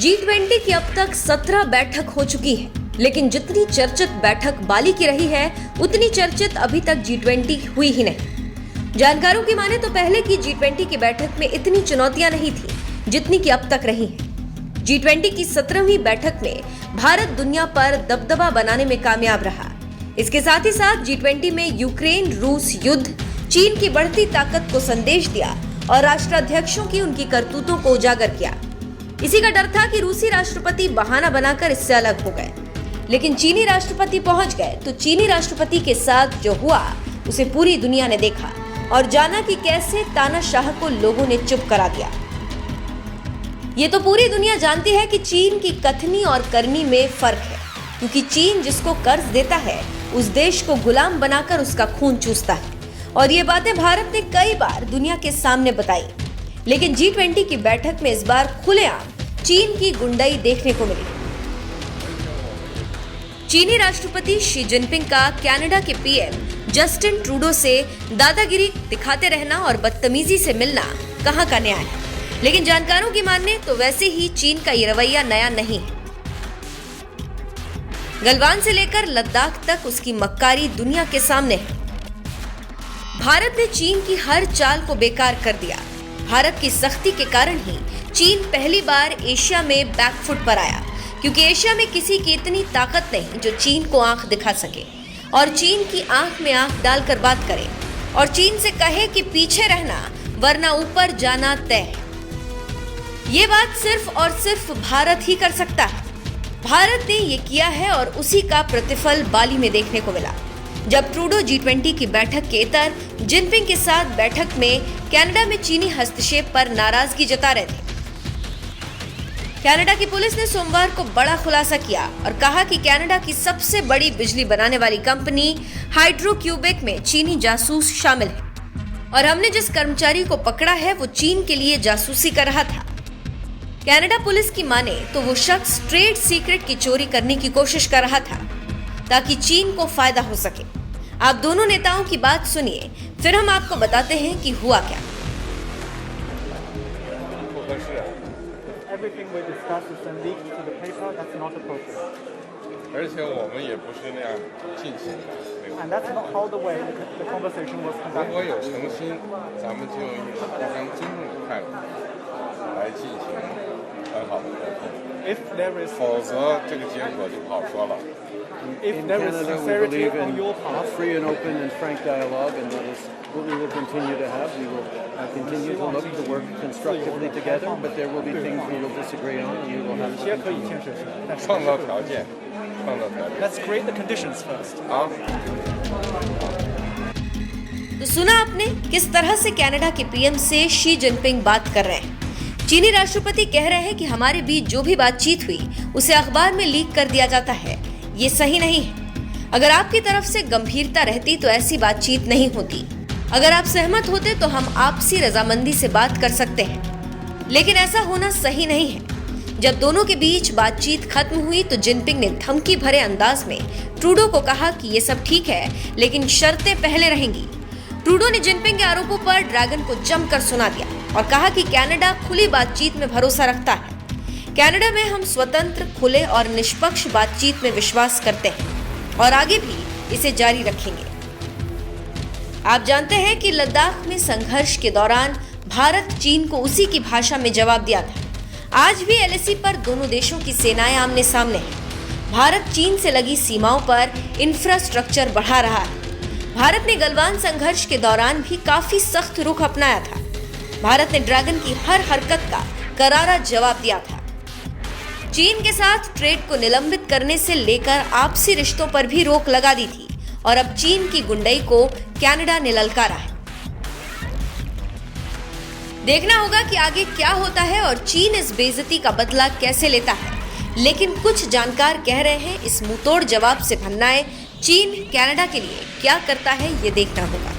G20 की अब तक 17 बैठक हो चुकी है, लेकिन जितनी चर्चित बैठक बाली की रही है, उतनी चर्चित अभी तक G20 हुई ही नहीं। जानकारों की माने तो पहले की G20 की बैठक में इतनी चुनौतियां नहीं थी जितनी की अब तक रही हैं। G20 की 17वीं बैठक में भारत दुनिया पर दबदबा बनाने में कामयाब रहा। इसके साथ ही साथ G20 में यूक्रेन रूस युद्ध, चीन की बढ़ती ताकत को संदेश दिया और राष्ट्राध्यक्षों की उनकी करतूतों को उजागर किया। इसी का डर था कि रूसी राष्ट्रपति बहाना बनाकर इससे अलग हो गए, लेकिन चीनी राष्ट्रपति पहुंच गए तो चीनी राष्ट्रपति के साथ जो हुआ उसे पूरी दुनिया ने देखा और जाना कि कैसे तानाशाह को लोगों ने चुप करा दिया। ये तो पूरी दुनिया जानती है कि चीन की कथनी और करनी में फर्क है, क्योंकि चीन जिसको कर्ज देता है उस देश को गुलाम बनाकर उसका खून चूसता है, और ये बातें भारत ने कई बार दुनिया के सामने बताई। लेकिन G20 की बैठक में इस बार खुलेआम चीन की गुंडाई देखने को मिली। चीनी राष्ट्रपति शी जिनपिंग का कनाडा के पीएम जस्टिन ट्रूडो से दादागिरी दिखाते रहना और बदतमीजी से मिलना कहां का न्याय है, लेकिन जानकारों की माने तो वैसे ही चीन का ये रवैया नया नहीं है। गलवान से लेकर लद्दाख तक उसकी मक्कारी दुनिया के सामने है। भारत ने चीन की हर चाल को बेकार कर दिया। भारत की सख्ती के कारण ही चीन पहली बार एशिया में बैकफुट पर आया, क्योंकि एशिया में किसी की इतनी ताकत नहीं जो चीन को आंख दिखा सके और चीन की आंख में आंख डालकर बात करे और चीन से कहे कि पीछे रहना वरना ऊपर जाना तय है। ये बात सिर्फ और सिर्फ भारत ही कर सकता है। भारत ने ये किया है और उसी का प्रतिफल बाली में देखने को मिला, जब ट्रूडो G20 की बैठक के इतर जिनपिंग के साथ बैठक में कनाडा में चीनी हस्तक्षेप पर नाराजगी जता रहे थे। कनाडा की पुलिस ने सोमवार को बड़ा खुलासा किया और कहा कि कनाडा की सबसे बड़ी बिजली बनाने वाली कंपनी हाइड्रो-क्यूबेक में चीनी जासूस शामिल है और हमने जिस कर्मचारी को पकड़ा है वो चीन के लिए जासूसी कर रहा था। कनाडा पुलिस की माने तो वो शख्स ट्रेड सीक्रेट की चोरी करने की कोशिश कर रहा था ताकि चीन को फायदा हो सके। आप दोनों नेताओं की बात सुनिए, फिर हम आपको बताते हैं कि हुआ क्या। And that's not how the way the conversation was conducted. 如果有诚心，咱们就以互相尊重的态度来进行很好的沟通。 If there is 否则这个结果就不好说了。 if In there is Canada, we sincerity believe on in your part, free and open and frank dialogue, and that is what we will continue to have. We will continue to look to work constructively together, but there will be things we will disagree on, and we will have 企业 to 可以 continue. 建设性，但是创造条件，创造条件。 Let's create the conditions first. 好。 तो सुना आपने किस तरह से Canada के PM से Xi Jinping बात कर रहे हैं। चीनी राष्ट्रपति कह रहे हैं कि हमारे बीच जो भी बातचीत हुई उसे अखबार में लीक कर दिया जाता है, ये सही नहीं है। अगर आपकी तरफ से गंभीरता रहती तो ऐसी बातचीत नहीं होती। अगर आप सहमत होते तो हम आपसी रजामंदी से बात कर सकते हैं, लेकिन ऐसा होना सही नहीं है। जब दोनों के बीच बातचीत खत्म हुई तो जिनपिंग ने धमकी भरे अंदाज में ट्रूडो को कहा कि ये सब ठीक है, लेकिन शर्तें पहले रहेंगी। ट्रूडो ने जिनपिंग के आरोपों पर ड्रैगन को जमकर सुना दिया और कहा कि कनाडा खुली बातचीत में भरोसा रखता है। कनाडा में हम स्वतंत्र, खुले और निष्पक्ष बातचीत में विश्वास करते हैं और आगे भी इसे जारी रखेंगे। आप जानते हैं कि लद्दाख में संघर्ष के दौरान भारत चीन को उसी की भाषा में जवाब दिया था। आज भी LAC पर दोनों देशों की सेनाएं आमने सामने हैं। भारत चीन से लगी सीमाओं पर इंफ्रास्ट्रक्चर बढ़ा रहा है। भारत ने गलवान संघर्ष के दौरान भी काफी सख्त रुख अपनाया था। भारत ने ड्रैगन की हर हरकत का करारा जवाब दिया था। चीन के साथ ट्रेड को निलंबित करने से लेकर आपसी रिश्तों पर भी रोक लगा दी थी और अब चीन की गुंडाई को कनाडा ने ललकारा है। देखना होगा कि आगे क्या होता है और चीन इस बेइज्जती का बदला कैसे लेता है, लेकिन कुछ जानकार कह रहे हैं इस मुंहतोड़ जवाब से भन्नाए चीन कनाडा के लिए क्या करता है, ये देखना होगा।